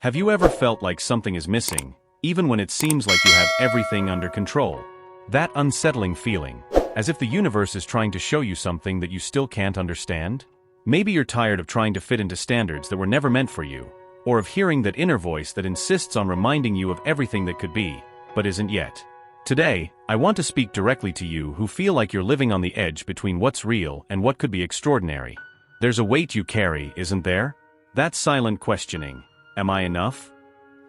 Have you ever felt like something is missing, even when it seems like you have everything under control? That unsettling feeling, as if the universe is trying to show you something that you still can't understand? Maybe you're tired of trying to fit into standards that were never meant for you, or of hearing that inner voice that insists on reminding you of everything that could be, but isn't yet. Today, I want to speak directly to you who feel like you're living on the edge between what's real and what could be extraordinary. There's a weight you carry, isn't there? That silent questioning, am I enough?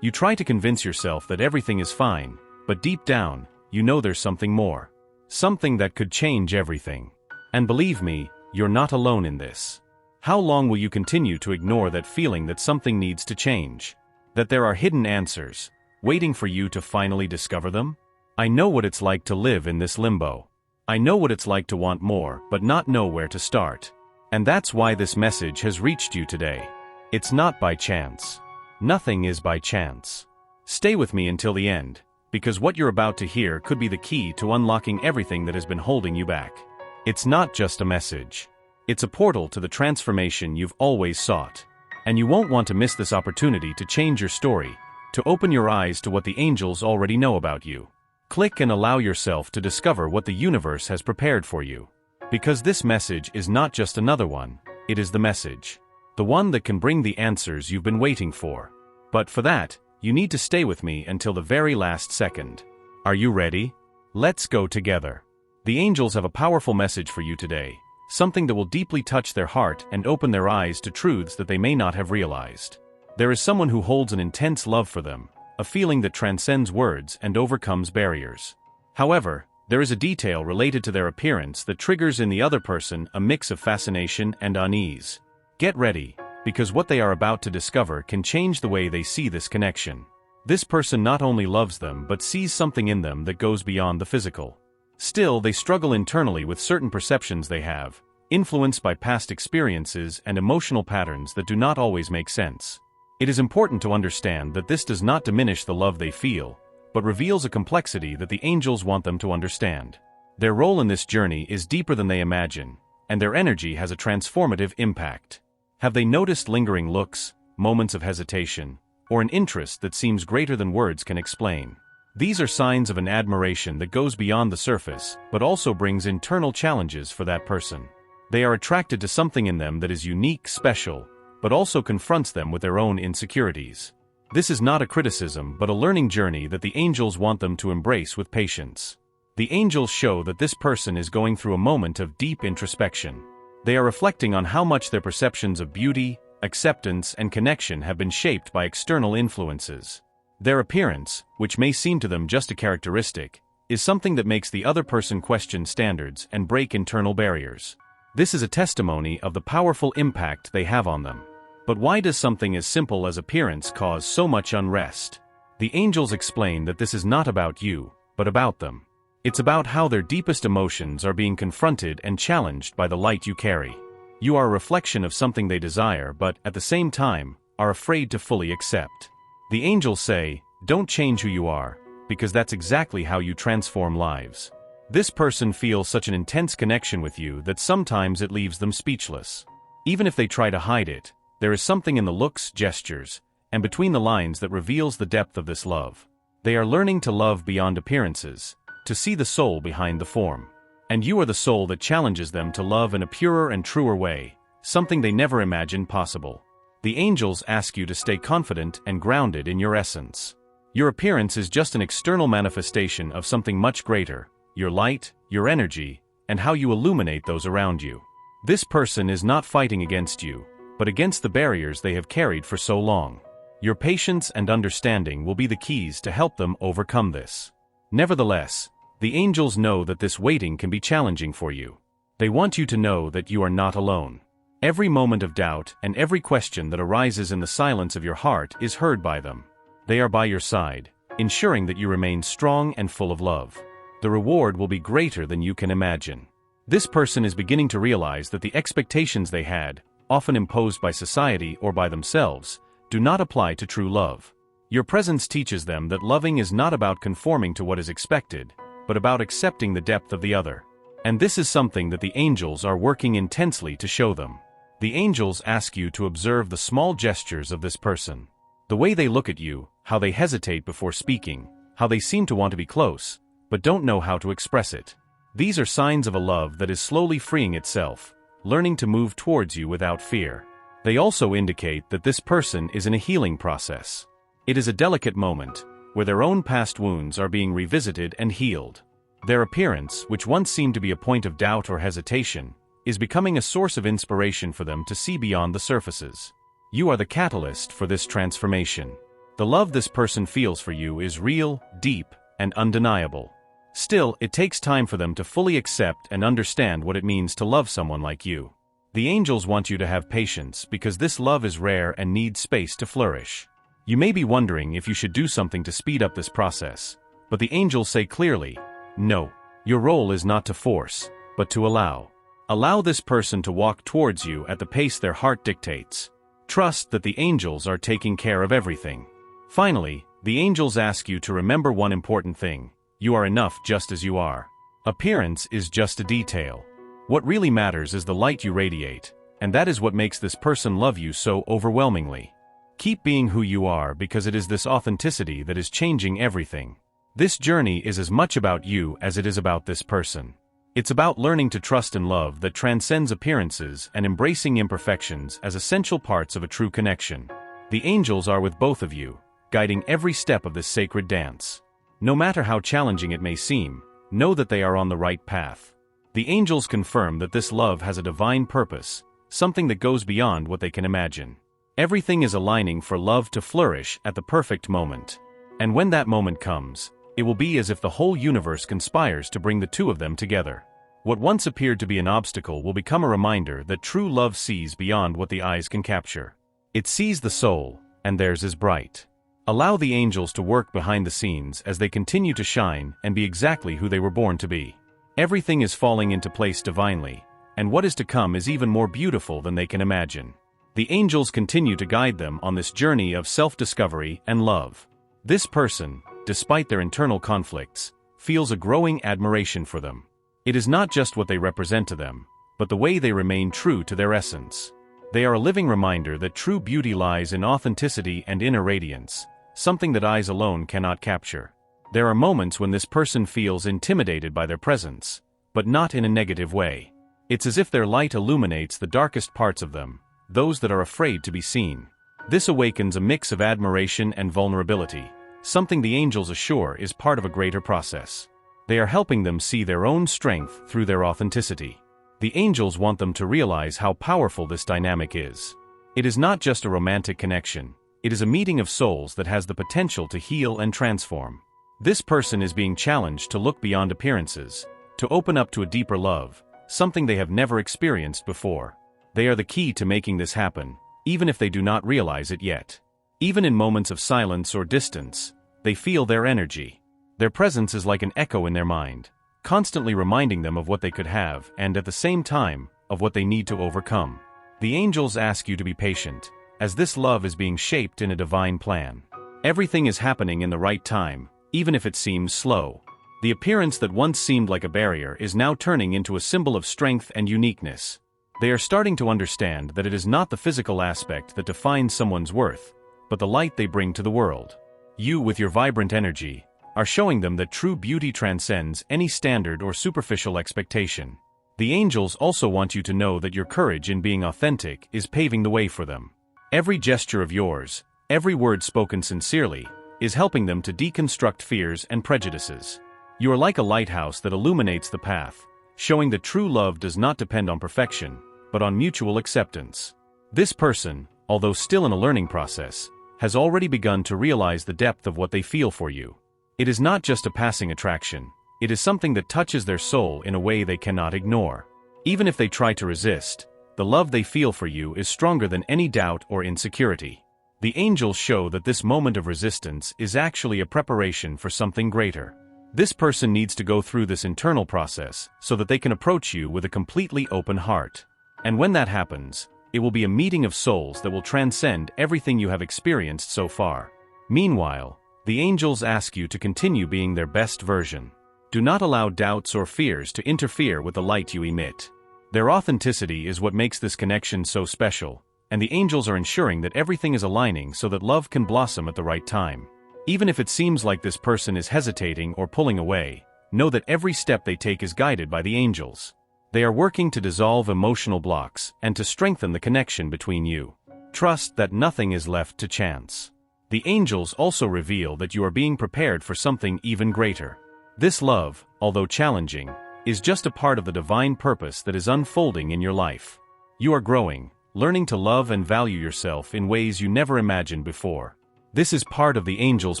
You try to convince yourself that everything is fine, but deep down, you know there's something more. Something that could change everything. And believe me, you're not alone in this. How long will you continue to ignore that feeling that something needs to change? That there are hidden answers, waiting for you to finally discover them? I know what it's like to live in this limbo. I know what it's like to want more, but not know where to start. And that's why this message has reached you today. It's not by chance. Nothing is by chance. Stay with me until the end, because what you're about to hear could be the key to unlocking everything that has been holding you back. It's not just a message. It's a portal to the transformation you've always sought. And you won't want to miss this opportunity to change your story, to open your eyes to what the angels already know about you. Click and allow yourself to discover what the universe has prepared for you. Because this message is not just another one, it is the message. The one that can bring the answers you've been waiting for. But for that, you need to stay with me until the very last second. Are you ready? Let's go together. The angels have a powerful message for you today, something that will deeply touch their heart and open their eyes to truths that they may not have realized. There is someone who holds an intense love for them, a feeling that transcends words and overcomes barriers. However, there is a detail related to their appearance that triggers in the other person a mix of fascination and unease. Get ready, because what they are about to discover can change the way they see this connection. This person not only loves them but sees something in them that goes beyond the physical. Still, they struggle internally with certain perceptions they have, influenced by past experiences and emotional patterns that do not always make sense. It is important to understand that this does not diminish the love they feel, but reveals a complexity that the angels want them to understand. Their role in this journey is deeper than they imagine, and their energy has a transformative impact. Have they noticed lingering looks, moments of hesitation, or an interest that seems greater than words can explain? These are signs of an admiration that goes beyond the surface, but also brings internal challenges for that person. They are attracted to something in them that is unique, special, but also confronts them with their own insecurities. This is not a criticism but a learning journey that the angels want them to embrace with patience. The angels show that this person is going through a moment of deep introspection. They are reflecting on how much their perceptions of beauty, acceptance, and connection have been shaped by external influences. Their appearance, which may seem to them just a characteristic, is something that makes the other person question standards and break internal barriers. This is a testimony of the powerful impact they have on them. But why does something as simple as appearance cause so much unrest? The angels explain that this is not about you, but about them. It's about how their deepest emotions are being confronted and challenged by the light you carry. You are a reflection of something they desire but, at the same time, are afraid to fully accept. The angels say, don't change who you are, because that's exactly how you transform lives. This person feels such an intense connection with you that sometimes it leaves them speechless. Even if they try to hide it, there is something in the looks, gestures, and between the lines that reveals the depth of this love. They are learning to love beyond appearances, to see the soul behind the form. And you are the soul that challenges them to love in a purer and truer way, something they never imagined possible. The angels ask you to stay confident and grounded in your essence. Your appearance is just an external manifestation of something much greater, your light, your energy, and how you illuminate those around you. This person is not fighting against you, but against the barriers they have carried for so long. Your patience and understanding will be the keys to help them overcome this. Nevertheless, the angels know that this waiting can be challenging for you. They want you to know that you are not alone. Every moment of doubt and every question that arises in the silence of your heart is heard by them. They are by your side, ensuring that you remain strong and full of love. The reward will be greater than you can imagine. This person is beginning to realize that the expectations they had, often imposed by society or by themselves, do not apply to true love. Your presence teaches them that loving is not about conforming to what is expected, but about accepting the depth of the other. And this is something that the angels are working intensely to show them. The angels ask you to observe the small gestures of this person. The way they look at you, how they hesitate before speaking, how they seem to want to be close, but don't know how to express it. These are signs of a love that is slowly freeing itself, learning to move towards you without fear. They also indicate that this person is in a healing process. It is a delicate moment, where their own past wounds are being revisited and healed. Their appearance, which once seemed to be a point of doubt or hesitation, is becoming a source of inspiration for them to see beyond the surfaces. You are the catalyst for this transformation. The love this person feels for you is real, deep, and undeniable. Still, it takes time for them to fully accept and understand what it means to love someone like you. The angels want you to have patience because this love is rare and needs space to flourish. You may be wondering if you should do something to speed up this process, but the angels say clearly, no. Your role is not to force, but to allow. Allow this person to walk towards you at the pace their heart dictates. Trust that the angels are taking care of everything. Finally, the angels ask you to remember one important thing. You are enough just as you are. Appearance is just a detail. What really matters is the light you radiate, and that is what makes this person love you so overwhelmingly. Keep being who you are because it is this authenticity that is changing everything. This journey is as much about you as it is about this person. It's about learning to trust and love that transcends appearances and embracing imperfections as essential parts of a true connection. The angels are with both of you, guiding every step of this sacred dance. No matter how challenging it may seem, know that they are on the right path. The angels confirm that this love has a divine purpose, something that goes beyond what they can imagine. Everything is aligning for love to flourish at the perfect moment. And when that moment comes, it will be as if the whole universe conspires to bring the two of them together. What once appeared to be an obstacle will become a reminder that true love sees beyond what the eyes can capture. It sees the soul, and theirs is bright. Allow the angels to work behind the scenes as they continue to shine and be exactly who they were born to be. Everything is falling into place divinely, and what is to come is even more beautiful than they can imagine. The angels continue to guide them on this journey of self-discovery and love. This person, despite their internal conflicts, feels a growing admiration for them. It is not just what they represent to them, but the way they remain true to their essence. They are a living reminder that true beauty lies in authenticity and inner radiance, something that eyes alone cannot capture. There are moments when this person feels intimidated by their presence, but not in a negative way. It's as if their light illuminates the darkest parts of them, those that are afraid to be seen. This awakens a mix of admiration and vulnerability, something the angels assure is part of a greater process. They are helping them see their own strength through their authenticity. The angels want them to realize how powerful this dynamic is. It is not just a romantic connection. It is a meeting of souls that has the potential to heal and transform. This person is being challenged to look beyond appearances, to open up to a deeper love, something they have never experienced before. They are the key to making this happen, even if they do not realize it yet. Even in moments of silence or distance, they feel their energy. Their presence is like an echo in their mind, constantly reminding them of what they could have and, at the same time, of what they need to overcome. The angels ask you to be patient, as this love is being shaped in a divine plan. Everything is happening in the right time, even if it seems slow. The appearance that once seemed like a barrier is now turning into a symbol of strength and uniqueness. They are starting to understand that it is not the physical aspect that defines someone's worth, but the light they bring to the world. You, with your vibrant energy, are showing them that true beauty transcends any standard or superficial expectation. The angels also want you to know that your courage in being authentic is paving the way for them. Every gesture of yours, every word spoken sincerely, is helping them to deconstruct fears and prejudices. You are like a lighthouse that illuminates the path, showing that true love does not depend on perfection, but on mutual acceptance. This person, although still in a learning process, has already begun to realize the depth of what they feel for you. It is not just a passing attraction, it is something that touches their soul in a way they cannot ignore. Even if they try to resist, the love they feel for you is stronger than any doubt or insecurity. The angels show that this moment of resistance is actually a preparation for something greater. This person needs to go through this internal process so that they can approach you with a completely open heart. And when that happens, it will be a meeting of souls that will transcend everything you have experienced so far. Meanwhile, the angels ask you to continue being their best version. Do not allow doubts or fears to interfere with the light you emit. Their authenticity is what makes this connection so special, and the angels are ensuring that everything is aligning so that love can blossom at the right time. Even if it seems like this person is hesitating or pulling away, know that every step they take is guided by the angels. They are working to dissolve emotional blocks and to strengthen the connection between you. Trust that nothing is left to chance. The angels also reveal that you are being prepared for something even greater. This love, although challenging, is just a part of the divine purpose that is unfolding in your life. You are growing, learning to love and value yourself in ways you never imagined before. This is part of the angels'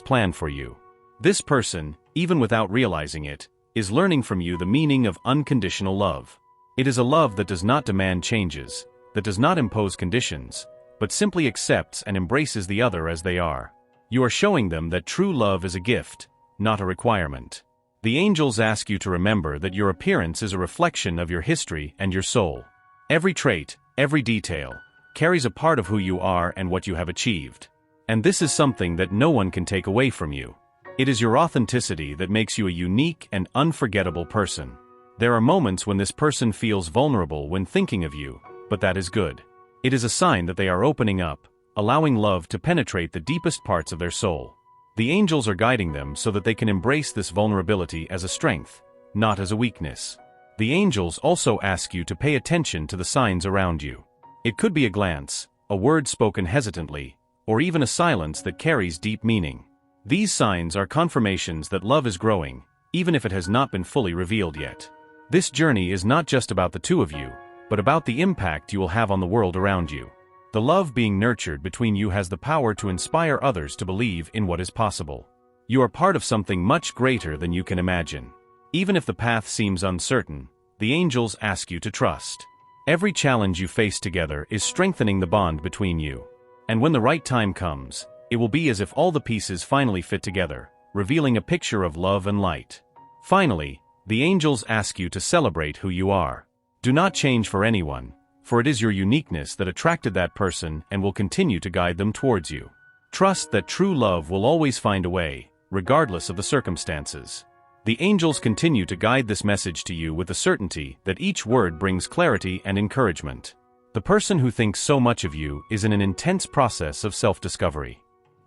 plan for you. This person, even without realizing it, is learning from you the meaning of unconditional love. It is a love that does not demand changes, that does not impose conditions, but simply accepts and embraces the other as they are. You are showing them that true love is a gift, not a requirement. The angels ask you to remember that your appearance is a reflection of your history and your soul. Every trait, every detail, carries a part of who you are and what you have achieved. And this is something that no one can take away from you. It is your authenticity that makes you a unique and unforgettable person. There are moments when this person feels vulnerable when thinking of you, but that is good. It is a sign that they are opening up, allowing love to penetrate the deepest parts of their soul. The angels are guiding them so that they can embrace this vulnerability as a strength, not as a weakness. The angels also ask you to pay attention to the signs around you. It could be a glance, a word spoken hesitantly, or even a silence that carries deep meaning. These signs are confirmations that love is growing, even if it has not been fully revealed yet. This journey is not just about the two of you, but about the impact you will have on the world around you. The love being nurtured between you has the power to inspire others to believe in what is possible. You are part of something much greater than you can imagine. Even if the path seems uncertain, the angels ask you to trust. Every challenge you face together is strengthening the bond between you. And when the right time comes, it will be as if all the pieces finally fit together, revealing a picture of love and light. Finally, the angels ask you to celebrate who you are. Do not change for anyone, for it is your uniqueness that attracted that person and will continue to guide them towards you. Trust that true love will always find a way, regardless of the circumstances. The angels continue to guide this message to you with the certainty that each word brings clarity and encouragement. The person who thinks so much of you is in an intense process of self-discovery.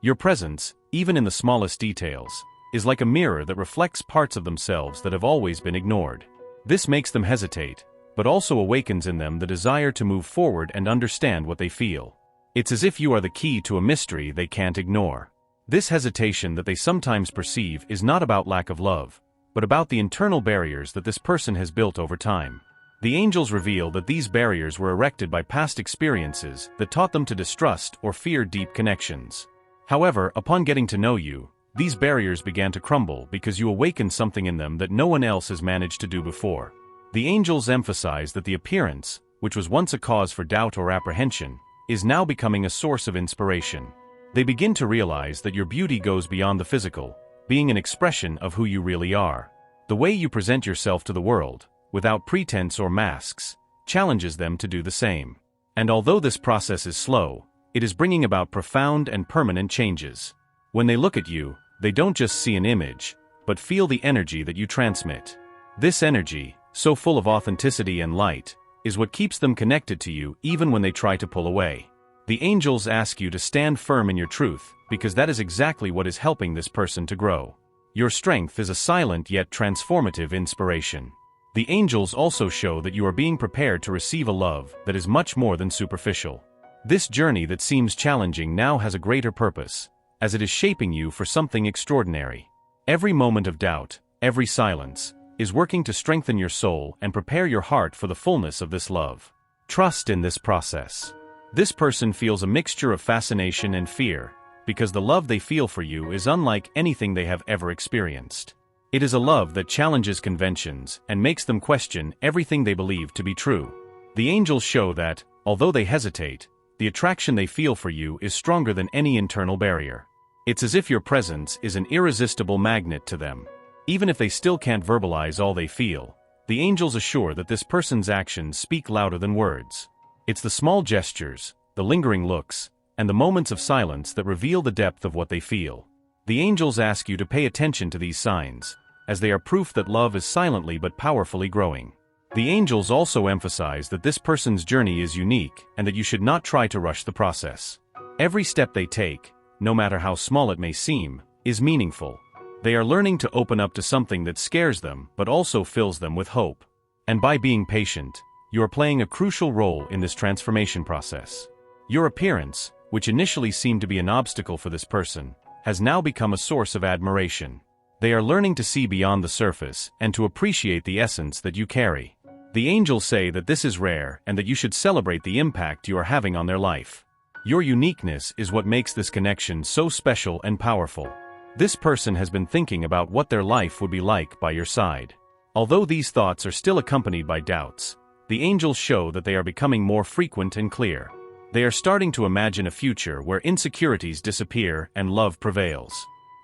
Your presence, even in the smallest details, is like a mirror that reflects parts of themselves that have always been ignored. This makes them hesitate, but also awakens in them the desire to move forward and understand what they feel. It's as if you are the key to a mystery they can't ignore. This hesitation that they sometimes perceive is not about lack of love, but about the internal barriers that this person has built over time. The angels reveal that these barriers were erected by past experiences that taught them to distrust or fear deep connections. However, upon getting to know you, these barriers began to crumble because you awakened something in them that no one else has managed to do before. The angels emphasize that the appearance, which was once a cause for doubt or apprehension, is now becoming a source of inspiration. They begin to realize that your beauty goes beyond the physical, being an expression of who you really are. The way you present yourself to the world, without pretense or masks, challenges them to do the same. And although this process is slow, it is bringing about profound and permanent changes. When they look at you, they don't just see an image, but feel the energy that you transmit. This energy, so full of authenticity and light, is what keeps them connected to you even when they try to pull away. The angels ask you to stand firm in your truth, because that is exactly what is helping this person to grow. Your strength is a silent yet transformative inspiration. The angels also show that you are being prepared to receive a love that is much more than superficial. This journey that seems challenging now has a greater purpose, as it is shaping you for something extraordinary. Every moment of doubt, every silence, is working to strengthen your soul and prepare your heart for the fullness of this love. Trust in this process. This person feels a mixture of fascination and fear, because the love they feel for you is unlike anything they have ever experienced. It is a love that challenges conventions and makes them question everything they believe to be true. The angels show that, although they hesitate, the attraction they feel for you is stronger than any internal barrier. It's as if your presence is an irresistible magnet to them. Even if they still can't verbalize all they feel, the angels assure that this person's actions speak louder than words. It's the small gestures, the lingering looks, and the moments of silence that reveal the depth of what they feel. The angels ask you to pay attention to these signs, as they are proof that love is silently but powerfully growing. The angels also emphasize that this person's journey is unique and that you should not try to rush the process. Every step they take, no matter how small it may seem, is meaningful. They are learning to open up to something that scares them but also fills them with hope. And by being patient, you are playing a crucial role in this transformation process. Your appearance, which initially seemed to be an obstacle for this person, has now become a source of admiration. They are learning to see beyond the surface and to appreciate the essence that you carry. The angels say that this is rare and that you should celebrate the impact you are having on their life. Your uniqueness is what makes this connection so special and powerful. This person has been thinking about what their life would be like by your side. Although these thoughts are still accompanied by doubts, the angels show that they are becoming more frequent and clear. They are starting to imagine a future where insecurities disappear and love prevails.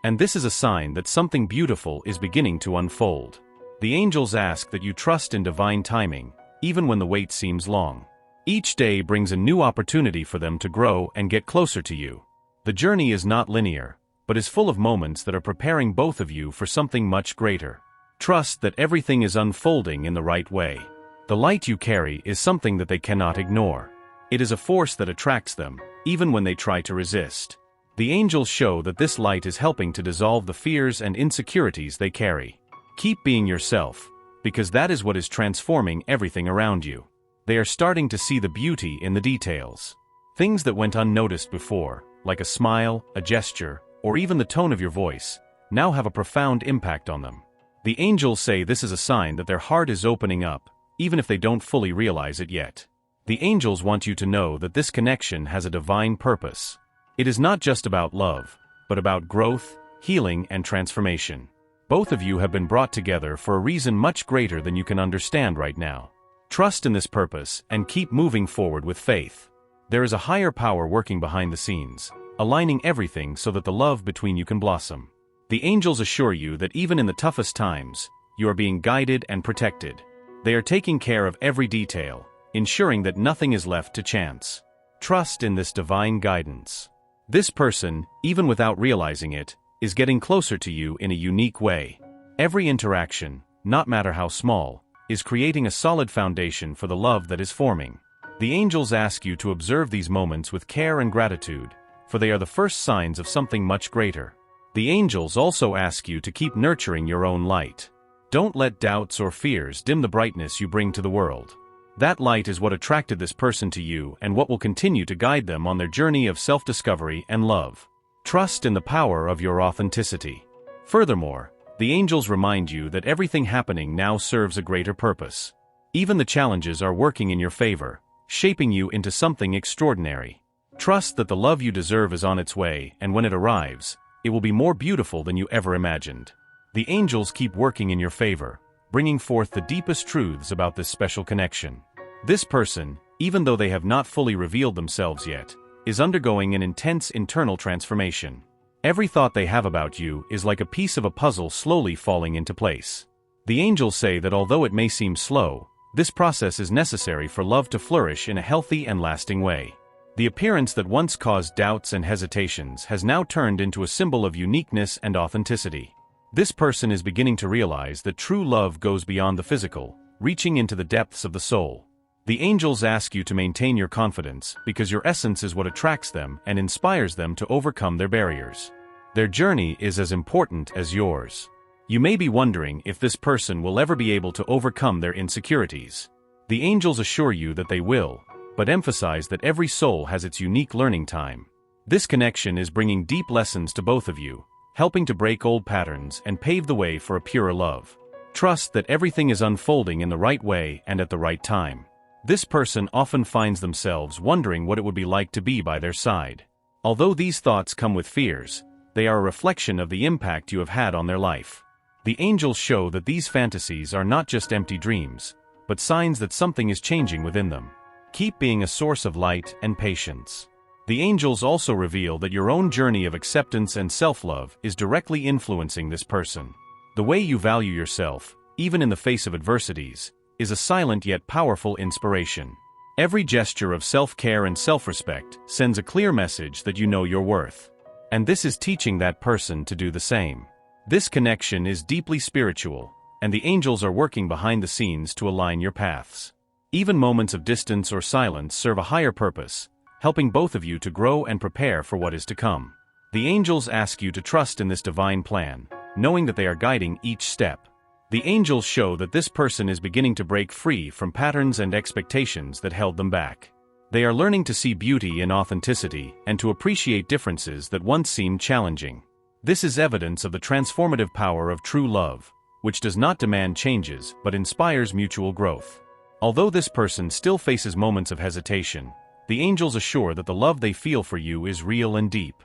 And this is a sign that something beautiful is beginning to unfold. The angels ask that you trust in divine timing, even when the wait seems long. Each day brings a new opportunity for them to grow and get closer to you. The journey is not linear, but is full of moments that are preparing both of you for something much greater. Trust that everything is unfolding in the right way. The light you carry is something that they cannot ignore. It is a force that attracts them, even when they try to resist. The angels show that this light is helping to dissolve the fears and insecurities they carry. Keep being yourself, because that is what is transforming everything around you. They are starting to see the beauty in the details. Things that went unnoticed before, like a smile, a gesture, or even the tone of your voice, now have a profound impact on them. The angels say this is a sign that their heart is opening up, even if they don't fully realize it yet. The angels want you to know that this connection has a divine purpose. It is not just about love, but about growth, healing, and transformation. Both of you have been brought together for a reason much greater than you can understand right now. Trust in this purpose and keep moving forward with faith. There is a higher power working behind the scenes, aligning everything so that the love between you can blossom. The angels assure you that even in the toughest times, you are being guided and protected. They are taking care of every detail, ensuring that nothing is left to chance. Trust in this divine guidance. This person, even without realizing it, is getting closer to you in a unique way. Every interaction, not matter how small, is creating a solid foundation for the love that is forming. The angels ask you to observe these moments with care and gratitude, for they are the first signs of something much greater. The angels also ask you to keep nurturing your own light. Don't let doubts or fears dim the brightness you bring to the world. That light is what attracted this person to you and what will continue to guide them on their journey of self-discovery and love. Trust in the power of your authenticity. Furthermore, the angels remind you that everything happening now serves a greater purpose. Even the challenges are working in your favor, shaping you into something extraordinary. Trust that the love you deserve is on its way, and when it arrives, it will be more beautiful than you ever imagined. The angels keep working in your favor, bringing forth the deepest truths about this special connection. This person, even though they have not fully revealed themselves yet, is undergoing an intense internal transformation. Every thought they have about you is like a piece of a puzzle slowly falling into place. The angels say that although it may seem slow, this process is necessary for love to flourish in a healthy and lasting way. The appearance that once caused doubts and hesitations has now turned into a symbol of uniqueness and authenticity. This person is beginning to realize that true love goes beyond the physical, reaching into the depths of the soul. The angels ask you to maintain your confidence because your essence is what attracts them and inspires them to overcome their barriers. Their journey is as important as yours. You may be wondering if this person will ever be able to overcome their insecurities. The angels assure you that they will, but emphasize that every soul has its unique learning time. This connection is bringing deep lessons to both of you, helping to break old patterns and pave the way for a purer love. Trust that everything is unfolding in the right way and at the right time. This person often finds themselves wondering what it would be like to be by their side. Although these thoughts come with fears, they are a reflection of the impact you have had on their life. The angels show that these fantasies are not just empty dreams, but signs that something is changing within them. Keep being a source of light and patience. The angels also reveal that your own journey of acceptance and self-love is directly influencing this person. The way you value yourself, even in the face of adversities, is a silent yet powerful inspiration. Every gesture of self-care and self-respect sends a clear message that you know your worth. And this is teaching that person to do the same. This connection is deeply spiritual, and the angels are working behind the scenes to align your paths. Even moments of distance or silence serve a higher purpose, helping both of you to grow and prepare for what is to come. The angels ask you to trust in this divine plan, knowing that they are guiding each step. The angels show that this person is beginning to break free from patterns and expectations that held them back. They are learning to see beauty in authenticity and to appreciate differences that once seemed challenging. This is evidence of the transformative power of true love, which does not demand changes but inspires mutual growth. Although this person still faces moments of hesitation, the angels assure that the love they feel for you is real and deep.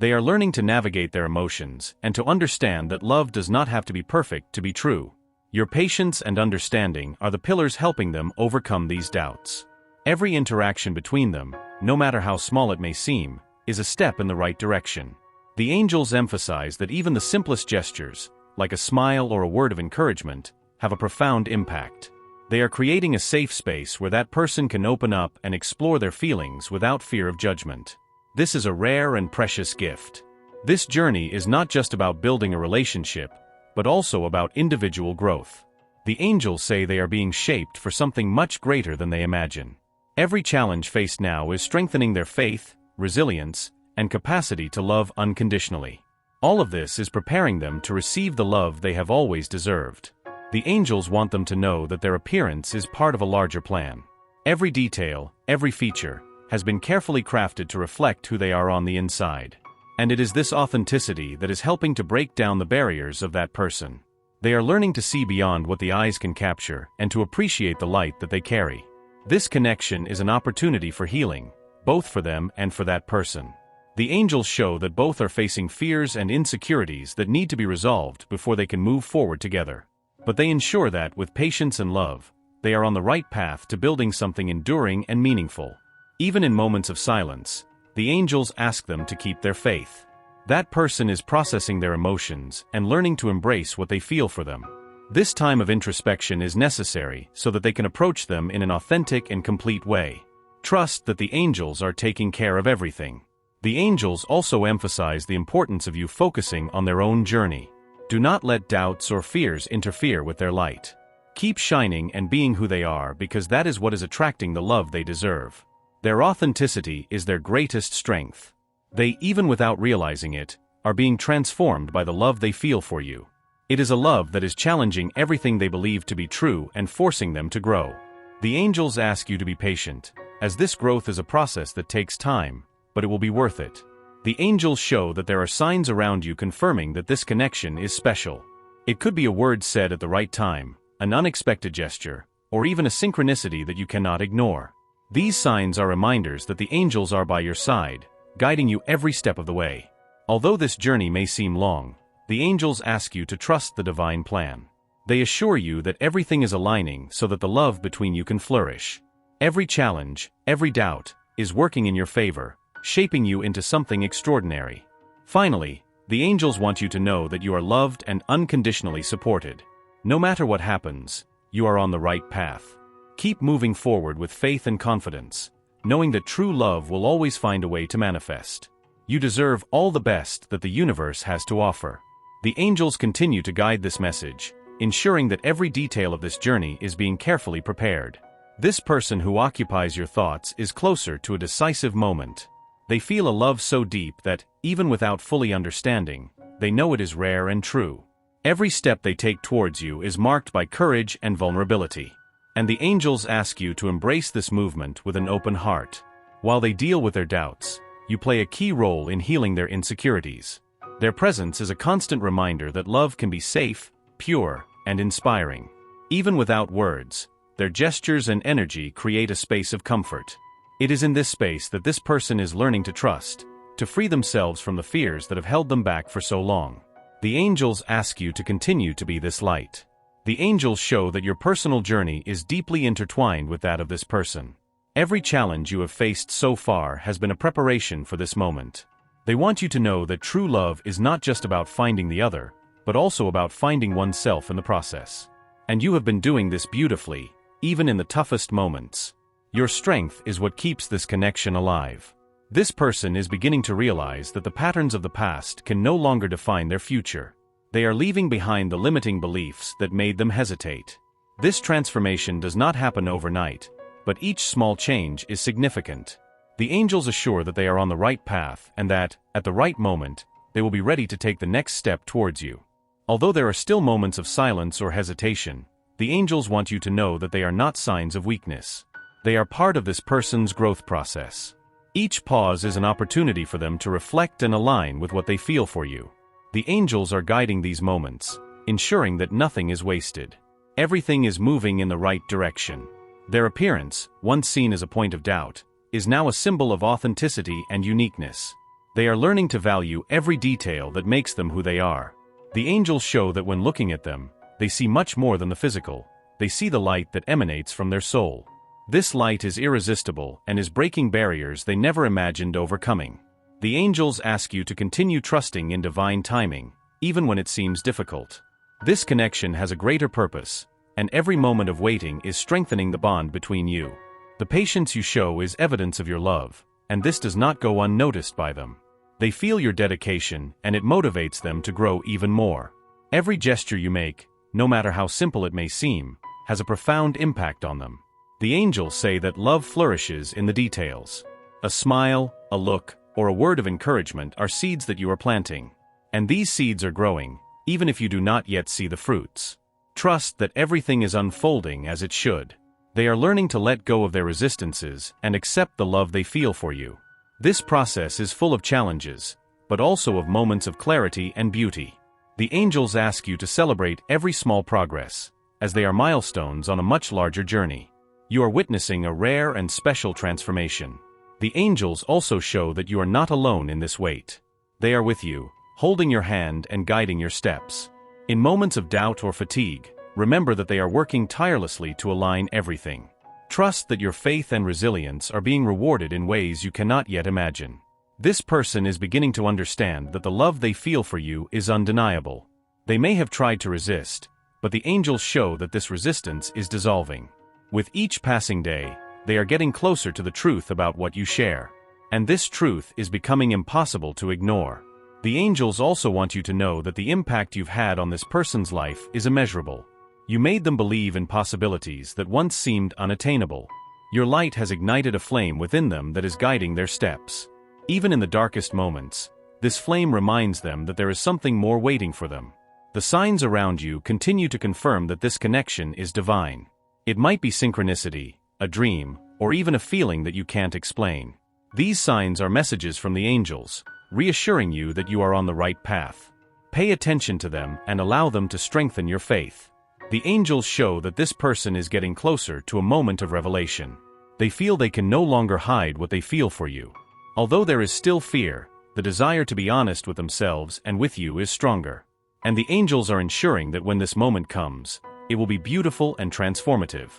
They are learning to navigate their emotions and to understand that love does not have to be perfect to be true. Your patience and understanding are the pillars helping them overcome these doubts. Every interaction between them, no matter how small it may seem, is a step in the right direction. The angels emphasize that even the simplest gestures, like a smile or a word of encouragement, have a profound impact. They are creating a safe space where that person can open up and explore their feelings without fear of judgment. This is a rare and precious gift. This journey is not just about building a relationship, but also about individual growth. The angels say they are being shaped for something much greater than they imagine. Every challenge faced now is strengthening their faith, resilience, and capacity to love unconditionally. All of this is preparing them to receive the love they have always deserved. The angels want them to know that their appearance is part of a larger plan. Every detail, every feature, has been carefully crafted to reflect who they are on the inside. And it is this authenticity that is helping to break down the barriers of that person. They are learning to see beyond what the eyes can capture and to appreciate the light that they carry. This connection is an opportunity for healing, both for them and for that person. The angels show that both are facing fears and insecurities that need to be resolved before they can move forward together. But they ensure that, with patience and love, they are on the right path to building something enduring and meaningful. Even in moments of silence, the angels ask them to keep their faith. That person is processing their emotions and learning to embrace what they feel for them. This time of introspection is necessary so that they can approach them in an authentic and complete way. Trust that the angels are taking care of everything. The angels also emphasize the importance of you focusing on their own journey. Do not let doubts or fears interfere with their light. Keep shining and being who they are, because that is what is attracting the love they deserve. Their authenticity is their greatest strength. They, even without realizing it, are being transformed by the love they feel for you. It is a love that is challenging everything they believe to be true and forcing them to grow. The angels ask you to be patient, as this growth is a process that takes time, but it will be worth it. The angels show that there are signs around you confirming that this connection is special. It could be a word said at the right time, an unexpected gesture, or even a synchronicity that you cannot ignore. These signs are reminders that the angels are by your side, guiding you every step of the way. Although this journey may seem long, the angels ask you to trust the divine plan. They assure you that everything is aligning so that the love between you can flourish. Every challenge, every doubt, is working in your favor, shaping you into something extraordinary. Finally, the angels want you to know that you are loved and unconditionally supported. No matter what happens, you are on the right path. Keep moving forward with faith and confidence, knowing that true love will always find a way to manifest. You deserve all the best that the universe has to offer. The angels continue to guide this message, ensuring that every detail of this journey is being carefully prepared. This person who occupies your thoughts is closer to a decisive moment. They feel a love so deep that, even without fully understanding, they know it is rare and true. Every step they take towards you is marked by courage and vulnerability. And the angels ask you to embrace this movement with an open heart. While they deal with their doubts, you play a key role in healing their insecurities. Their presence is a constant reminder that love can be safe, pure, and inspiring. Even without words, their gestures and energy create a space of comfort. It is in this space that this person is learning to trust, to free themselves from the fears that have held them back for so long. The angels ask you to continue to be this light. The angels show that your personal journey is deeply intertwined with that of this person. Every challenge you have faced so far has been a preparation for this moment. They want you to know that true love is not just about finding the other, but also about finding oneself in the process. And you have been doing this beautifully, even in the toughest moments. Your strength is what keeps this connection alive. This person is beginning to realize that the patterns of the past can no longer define their future. They are leaving behind the limiting beliefs that made them hesitate. This transformation does not happen overnight, but each small change is significant. The angels assure that they are on the right path and that, at the right moment, they will be ready to take the next step towards you. Although there are still moments of silence or hesitation, the angels want you to know that they are not signs of weakness. They are part of this person's growth process. Each pause is an opportunity for them to reflect and align with what they feel for you. The angels are guiding these moments, ensuring that nothing is wasted. Everything is moving in the right direction. Their appearance, once seen as a point of doubt, is now a symbol of authenticity and uniqueness. They are learning to value every detail that makes them who they are. The angels show that when looking at them, they see much more than the physical. They see the light that emanates from their soul. This light is irresistible and is breaking barriers they never imagined overcoming. The angels ask you to continue trusting in divine timing, even when it seems difficult. This connection has a greater purpose, and every moment of waiting is strengthening the bond between you. The patience you show is evidence of your love, and this does not go unnoticed by them. They feel your dedication, and it motivates them to grow even more. Every gesture you make, no matter how simple it may seem, has a profound impact on them. The angels say that love flourishes in the details. A smile, a look, or a word of encouragement are seeds that you are planting. And these seeds are growing, even if you do not yet see the fruits. Trust that everything is unfolding as it should. They are learning to let go of their resistances and accept the love they feel for you. This process is full of challenges, but also of moments of clarity and beauty. The angels ask you to celebrate every small progress, as they are milestones on a much larger journey. You are witnessing a rare and special transformation. The angels also show that you are not alone in this wait. They are with you, holding your hand and guiding your steps. In moments of doubt or fatigue, remember that they are working tirelessly to align everything. Trust that your faith and resilience are being rewarded in ways you cannot yet imagine. This person is beginning to understand that the love they feel for you is undeniable. They may have tried to resist, but the angels show that this resistance is dissolving. With each passing day, they are getting closer to the truth about what you share. And this truth is becoming impossible to ignore. The angels also want you to know that the impact you've had on this person's life is immeasurable. You made them believe in possibilities that once seemed unattainable. Your light has ignited a flame within them that is guiding their steps. Even in the darkest moments, this flame reminds them that there is something more waiting for them. The signs around you continue to confirm that this connection is divine. It might be synchronicity, a dream, or even a feeling that you can't explain. These signs are messages from the angels, reassuring you that you are on the right path. Pay attention to them and allow them to strengthen your faith. The angels show that this person is getting closer to a moment of revelation. They feel they can no longer hide what they feel for you. Although there is still fear, the desire to be honest with themselves and with you is stronger. And the angels are ensuring that when this moment comes, it will be beautiful and transformative.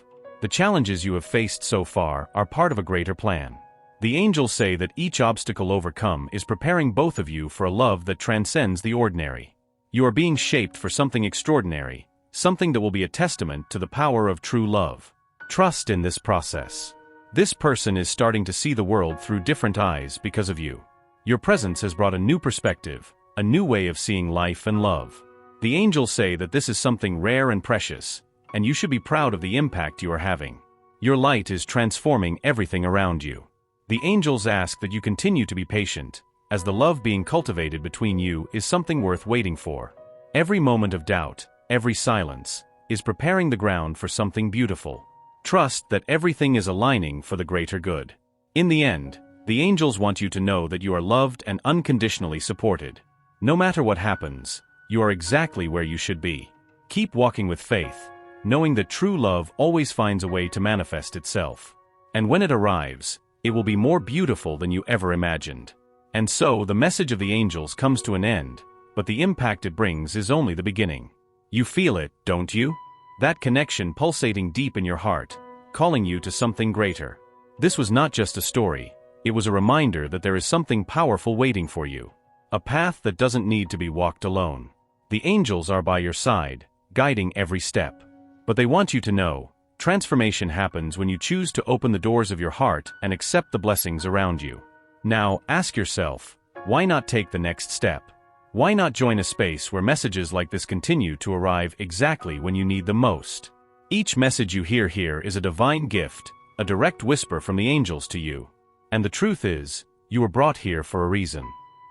The challenges you have faced so far are part of a greater plan. The angels say that each obstacle overcome is preparing both of you for a love that transcends the ordinary. You are being shaped for something extraordinary, something that will be a testament to the power of true love. Trust in this process. This person is starting to see the world through different eyes because of you. Your presence has brought a new perspective, a new way of seeing life and love. The angels say that this is something rare and precious, and you should be proud of the impact you are having. Your light is transforming everything around you. The angels ask that you continue to be patient, as the love being cultivated between you is something worth waiting for. Every moment of doubt, every silence, is preparing the ground for something beautiful. Trust that everything is aligning for the greater good. In the end, the angels want you to know that you are loved and unconditionally supported. No matter what happens, you are exactly where you should be. Keep walking with faith, knowing that true love always finds a way to manifest itself. And when it arrives, it will be more beautiful than you ever imagined. And so the message of the angels comes to an end, but the impact it brings is only the beginning. You feel it, don't you? That connection pulsating deep in your heart, calling you to something greater. This was not just a story, it was a reminder that there is something powerful waiting for you. A path that doesn't need to be walked alone. The angels are by your side, guiding every step. But they want you to know, transformation happens when you choose to open the doors of your heart and accept the blessings around you. Now, ask yourself, why not take the next step? Why not join a space where messages like this continue to arrive exactly when you need them most? Each message you hear here is a divine gift, a direct whisper from the angels to you. And the truth is, you were brought here for a reason.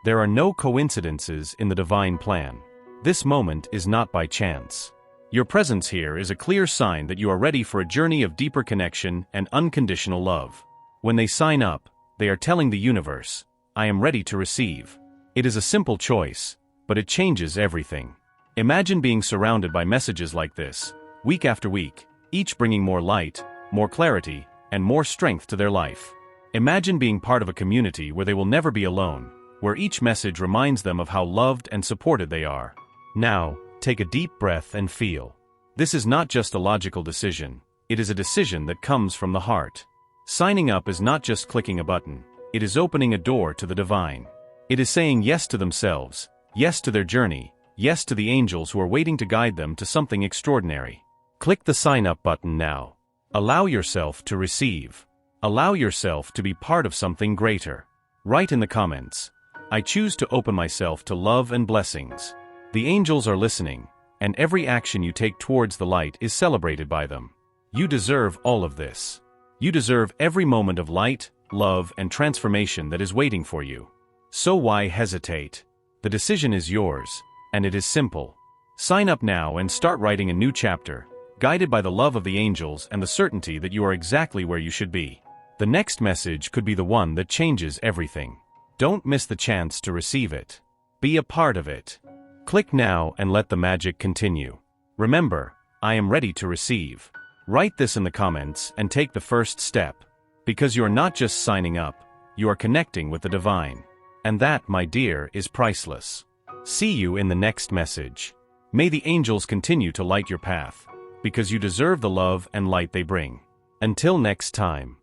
There are no coincidences in the divine plan. This moment is not by chance. Your presence here is a clear sign that you are ready for a journey of deeper connection and unconditional love. When they sign up, they are telling the universe, I am ready to receive. It is a simple choice, but it changes everything. Imagine being surrounded by messages like this, week after week, each bringing more light, more clarity, and more strength to their life. Imagine being part of a community where they will never be alone, where each message reminds them of how loved and supported they are. Now, take a deep breath and feel. This is not just a logical decision, it is a decision that comes from the heart. Signing up is not just clicking a button, it is opening a door to the divine. It is saying yes to themselves, yes to their journey, yes to the angels who are waiting to guide them to something extraordinary. Click the sign up button now. Allow yourself to receive. Allow yourself to be part of something greater. Write in the comments, I choose to open myself to love and blessings. The angels are listening, and every action you take towards the light is celebrated by them. You deserve all of this. You deserve every moment of light, love, and transformation that is waiting for you. So why hesitate? The decision is yours, and it is simple. Sign up now and start writing a new chapter, guided by the love of the angels and the certainty that you are exactly where you should be. The next message could be the one that changes everything. Don't miss the chance to receive it. Be a part of it. Click now and let the magic continue. Remember, I am ready to receive. Write this in the comments and take the first step. Because you are not just signing up, you are connecting with the divine. And that, my dear, is priceless. See you in the next message. May the angels continue to light your path, because you deserve the love and light they bring. Until next time.